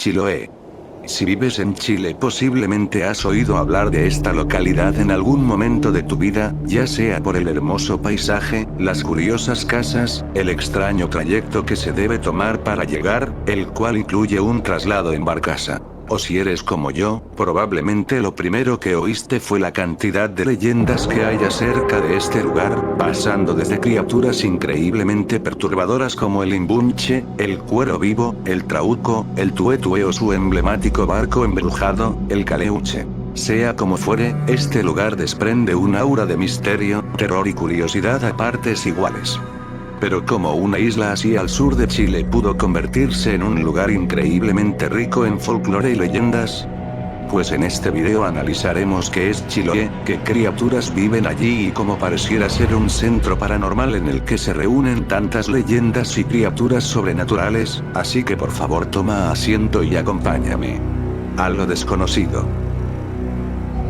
Chiloé. Si vives en Chile, posiblemente has oído hablar de esta localidad en algún momento de tu vida, ya sea por el hermoso paisaje, las curiosas casas, el extraño trayecto que se debe tomar para llegar, el cual incluye un traslado en barcaza. O si eres como yo, probablemente lo primero que oíste fue la cantidad de leyendas que hay acerca de este lugar, pasando desde criaturas increíblemente perturbadoras como el imbunche, el cuero vivo, el trauco, el tuetue o su emblemático barco embrujado, el caleuche. Sea como fuere, este lugar desprende un aura de misterio, terror y curiosidad a partes iguales. Pero como una isla así al sur de Chile pudo convertirse en un lugar increíblemente rico en folclore y leyendas, pues en este video analizaremos qué es Chiloé, qué criaturas viven allí y cómo pareciera ser un centro paranormal en el que se reúnen tantas leyendas y criaturas sobrenaturales, así que por favor toma asiento y acompáñame a lo desconocido.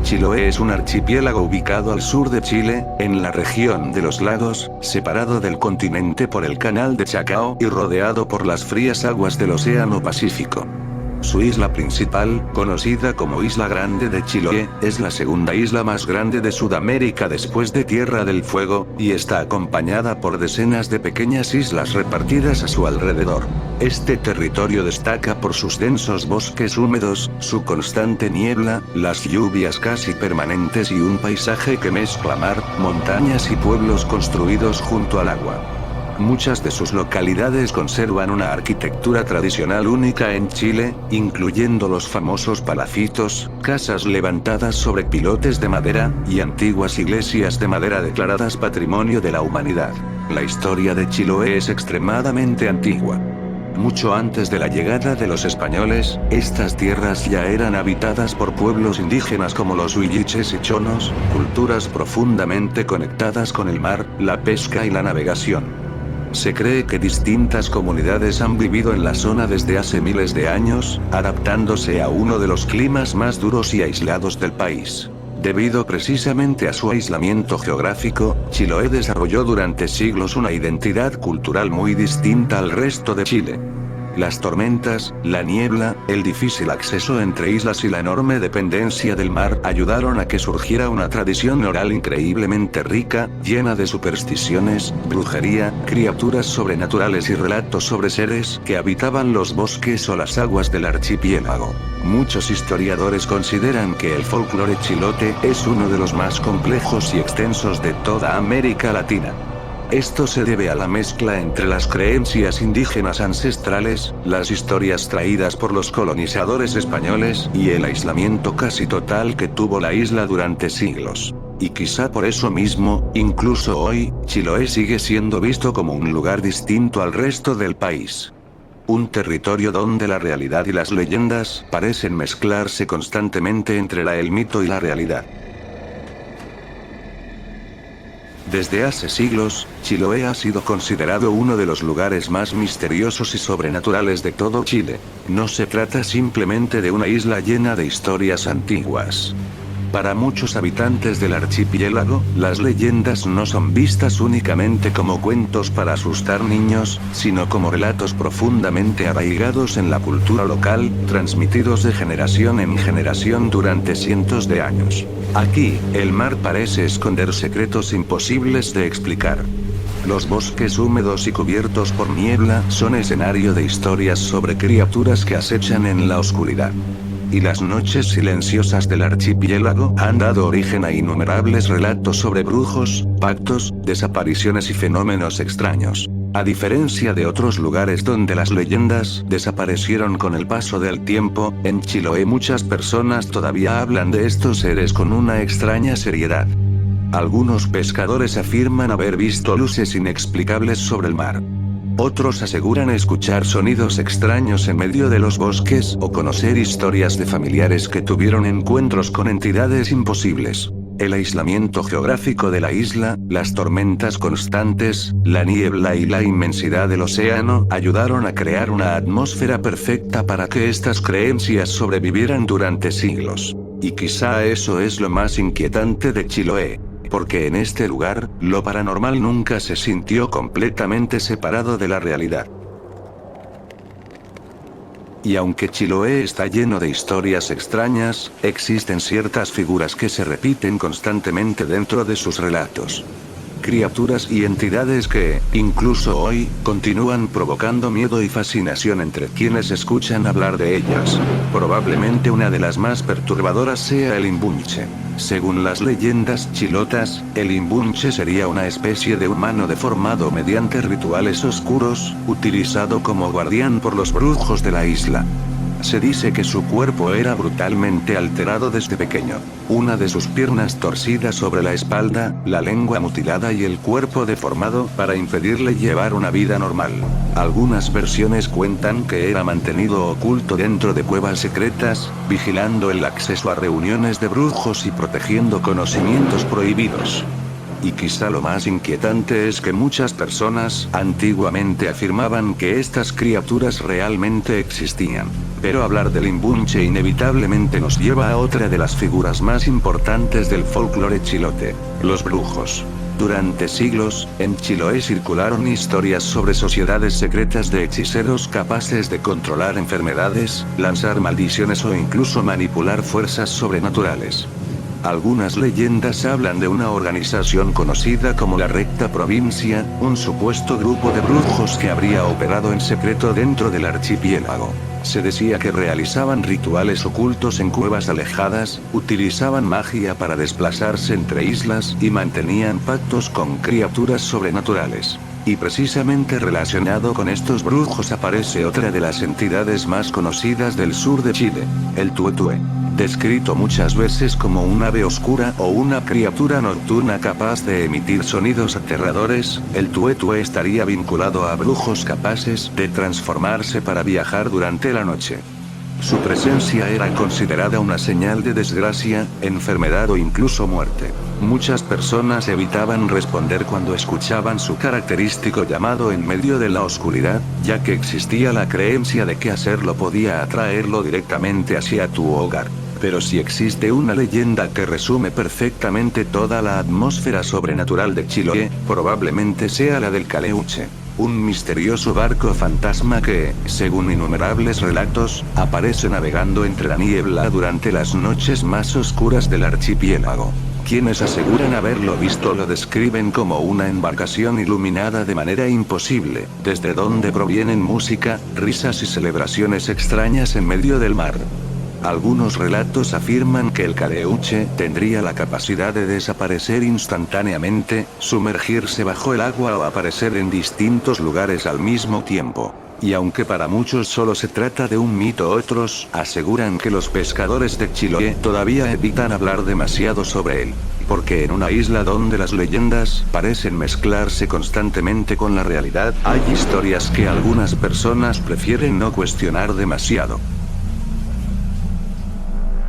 Chiloé es un archipiélago ubicado al sur de Chile, en la región de los lagos, separado del continente por el canal de Chacao y rodeado por las frías aguas del Océano Pacífico. Su isla principal, conocida como Isla Grande de Chiloé, es la segunda isla más grande de Sudamérica después de Tierra del Fuego, y está acompañada por decenas de pequeñas islas repartidas a su alrededor. Este territorio destaca por sus densos bosques húmedos, su constante niebla, las lluvias casi permanentes y un paisaje que mezcla mar, montañas y pueblos construidos junto al agua. Muchas de sus localidades conservan una arquitectura tradicional única en Chile, incluyendo los famosos palafitos, casas levantadas sobre pilotes de madera, y antiguas iglesias de madera declaradas Patrimonio de la Humanidad. La historia de Chiloé es extremadamente antigua. Mucho antes de la llegada de los españoles, estas tierras ya eran habitadas por pueblos indígenas como los huilliches y chonos, culturas profundamente conectadas con el mar, la pesca y la navegación. Se cree que distintas comunidades han vivido en la zona desde hace miles de años, adaptándose a uno de los climas más duros y aislados del país. Debido precisamente a su aislamiento geográfico, Chiloé desarrolló durante siglos una identidad cultural muy distinta al resto de Chile. Las tormentas, la niebla, el difícil acceso entre islas y la enorme dependencia del mar ayudaron a que surgiera una tradición oral increíblemente rica, llena de supersticiones, brujería, criaturas sobrenaturales y relatos sobre seres que habitaban los bosques o las aguas del archipiélago. Muchos historiadores consideran que el folclore chilote es uno de los más complejos y extensos de toda América Latina. Esto se debe a la mezcla entre las creencias indígenas ancestrales, las historias traídas por los colonizadores españoles y el aislamiento casi total que tuvo la isla durante siglos. Y quizá por eso mismo, incluso hoy, Chiloé sigue siendo visto como un lugar distinto al resto del país. Un territorio donde la realidad y las leyendas parecen mezclarse constantemente entre el mito y la realidad. Desde hace siglos, Chiloé ha sido considerado uno de los lugares más misteriosos y sobrenaturales de todo Chile. No se trata simplemente de una isla llena de historias antiguas. Para muchos habitantes del archipiélago, las leyendas no son vistas únicamente como cuentos para asustar niños, sino como relatos profundamente arraigados en la cultura local, transmitidos de generación en generación durante cientos de años. Aquí, el mar parece esconder secretos imposibles de explicar. Los bosques húmedos y cubiertos por niebla son escenario de historias sobre criaturas que acechan en la oscuridad. Y las noches silenciosas del archipiélago han dado origen a innumerables relatos sobre brujos, pactos, desapariciones y fenómenos extraños. A diferencia de otros lugares donde las leyendas desaparecieron con el paso del tiempo, en Chiloé muchas personas todavía hablan de estos seres con una extraña seriedad. Algunos pescadores afirman haber visto luces inexplicables sobre el mar. Otros aseguran escuchar sonidos extraños en medio de los bosques o conocer historias de familiares que tuvieron encuentros con entidades imposibles. El aislamiento geográfico de la isla, las tormentas constantes, la niebla y la inmensidad del océano ayudaron a crear una atmósfera perfecta para que estas creencias sobrevivieran durante siglos. Y quizá eso es lo más inquietante de Chiloé. Porque en este lugar, lo paranormal nunca se sintió completamente separado de la realidad. Y aunque Chiloé está lleno de historias extrañas, existen ciertas figuras que se repiten constantemente dentro de sus relatos. Criaturas y entidades que, incluso hoy, continúan provocando miedo y fascinación entre quienes escuchan hablar de ellas. Probablemente una de las más perturbadoras sea el Imbunche. Según las leyendas chilotas, el Imbunche sería una especie de humano deformado mediante rituales oscuros, utilizado como guardián por los brujos de la isla. Se dice que su cuerpo era brutalmente alterado desde pequeño. Una de sus piernas torcidas sobre la espalda, la lengua mutilada y el cuerpo deformado para impedirle llevar una vida normal. Algunas versiones cuentan que era mantenido oculto dentro de cuevas secretas, vigilando el acceso a reuniones de brujos y protegiendo conocimientos prohibidos. Y quizá lo más inquietante es que muchas personas antiguamente afirmaban que estas criaturas realmente existían. Pero hablar del Imbunche inevitablemente nos lleva a otra de las figuras más importantes del folclore chilote: los brujos. Durante siglos, en Chiloé circularon historias sobre sociedades secretas de hechiceros capaces de controlar enfermedades, lanzar maldiciones o incluso manipular fuerzas sobrenaturales. Algunas leyendas hablan de una organización conocida como la Recta Provincia, un supuesto grupo de brujos que habría operado en secreto dentro del archipiélago. Se decía que realizaban rituales ocultos en cuevas alejadas, utilizaban magia para desplazarse entre islas y mantenían pactos con criaturas sobrenaturales. Y precisamente relacionado con estos brujos aparece otra de las entidades más conocidas del sur de Chile, el tuetue. Descrito muchas veces como un ave oscura o una criatura nocturna capaz de emitir sonidos aterradores, el tuetue estaría vinculado a brujos capaces de transformarse para viajar durante la noche. Su presencia era considerada una señal de desgracia, enfermedad o incluso muerte. Muchas personas evitaban responder cuando escuchaban su característico llamado en medio de la oscuridad, ya que existía la creencia de que hacerlo podía atraerlo directamente hacia tu hogar. Pero si existe una leyenda que resume perfectamente toda la atmósfera sobrenatural de Chiloé, probablemente sea la del Caleuche. Un misterioso barco fantasma que, según innumerables relatos, aparece navegando entre la niebla durante las noches más oscuras del archipiélago. Quienes aseguran haberlo visto lo describen como una embarcación iluminada de manera imposible, desde donde provienen música, risas y celebraciones extrañas en medio del mar. Algunos relatos afirman que el Caleuche tendría la capacidad de desaparecer instantáneamente, sumergirse bajo el agua o aparecer en distintos lugares al mismo tiempo. Y aunque para muchos solo se trata de un mito, otros aseguran que los pescadores de Chiloé todavía evitan hablar demasiado sobre él. Porque en una isla donde las leyendas parecen mezclarse constantemente con la realidad, hay historias que algunas personas prefieren no cuestionar demasiado.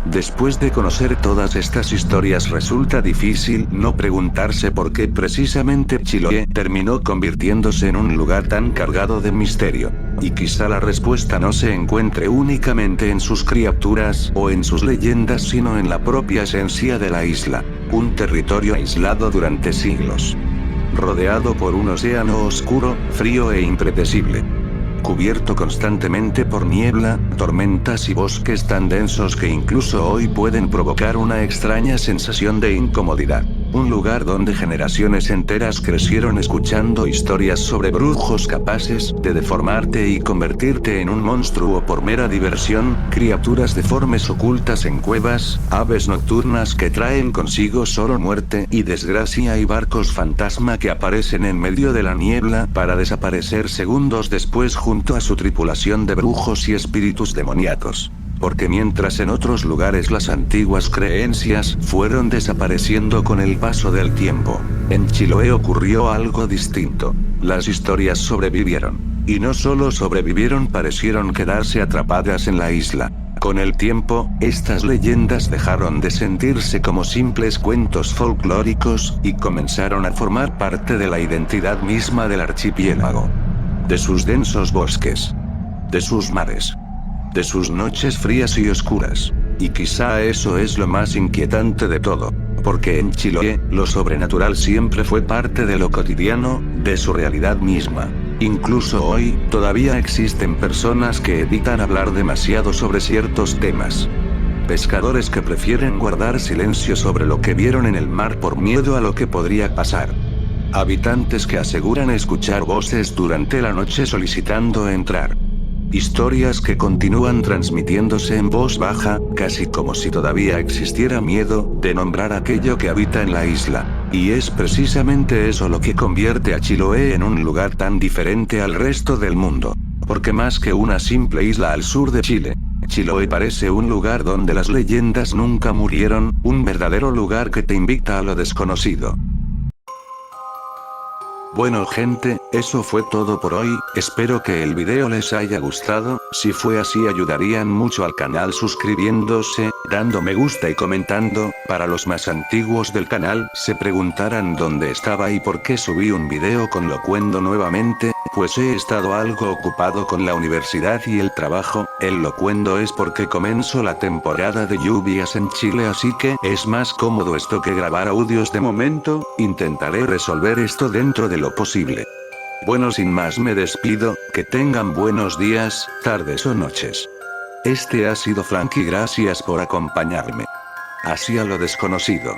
Después de conocer todas estas historias resulta difícil no preguntarse por qué precisamente Chiloé terminó convirtiéndose en un lugar tan cargado de misterio. Y quizá la respuesta no se encuentre únicamente en sus criaturas o en sus leyendas, sino en la propia esencia de la isla. Un territorio aislado durante siglos. Rodeado por un océano oscuro, frío e impredecible. Cubierto constantemente por niebla, tormentas y bosques tan densos que incluso hoy pueden provocar una extraña sensación de incomodidad. Un lugar donde generaciones enteras crecieron escuchando historias sobre brujos capaces de deformarte y convertirte en un monstruo por mera diversión, criaturas deformes ocultas en cuevas, aves nocturnas que traen consigo solo muerte y desgracia y barcos fantasma que aparecen en medio de la niebla para desaparecer segundos después junto a su tripulación de brujos y espíritus demoníacos. Porque mientras en otros lugares las antiguas creencias fueron desapareciendo con el paso del tiempo, en Chiloé ocurrió algo distinto. Las historias sobrevivieron. Y no solo sobrevivieron, parecieron quedarse atrapadas en la isla. Con el tiempo, estas leyendas dejaron de sentirse como simples cuentos folclóricos y comenzaron a formar parte de la identidad misma del archipiélago. De sus densos bosques. De sus mares. De sus noches frías y oscuras. Y quizá eso es lo más inquietante de todo. Porque en Chiloé, lo sobrenatural siempre fue parte de lo cotidiano, de su realidad misma. Incluso hoy, todavía existen personas que evitan hablar demasiado sobre ciertos temas. Pescadores que prefieren guardar silencio sobre lo que vieron en el mar por miedo a lo que podría pasar. Habitantes que aseguran escuchar voces durante la noche solicitando entrar. Historias que continúan transmitiéndose en voz baja, casi como si todavía existiera miedo de nombrar aquello que habita en la isla. Y es precisamente eso lo que convierte a Chiloé en un lugar tan diferente al resto del mundo. Porque más que una simple isla al sur de Chile, Chiloé parece un lugar donde las leyendas nunca murieron, un verdadero lugar que te invita a lo desconocido. Bueno gente, eso fue todo por hoy, espero que el video les haya gustado, si fue así ayudarían mucho al canal suscribiéndose, dando me gusta y comentando. Para los más antiguos del canal se preguntarán dónde estaba y por qué subí un video con Locuendo nuevamente, pues he estado algo ocupado con la universidad y el trabajo. El Locuendo es porque comenzó la temporada de lluvias en Chile, así que es más cómodo esto que grabar audios de momento. Intentaré resolver esto dentro de lo posible. Bueno, sin más me despido, que tengan buenos días, tardes o noches. Este ha sido Flanky, gracias por acompañarme. Hacia lo desconocido.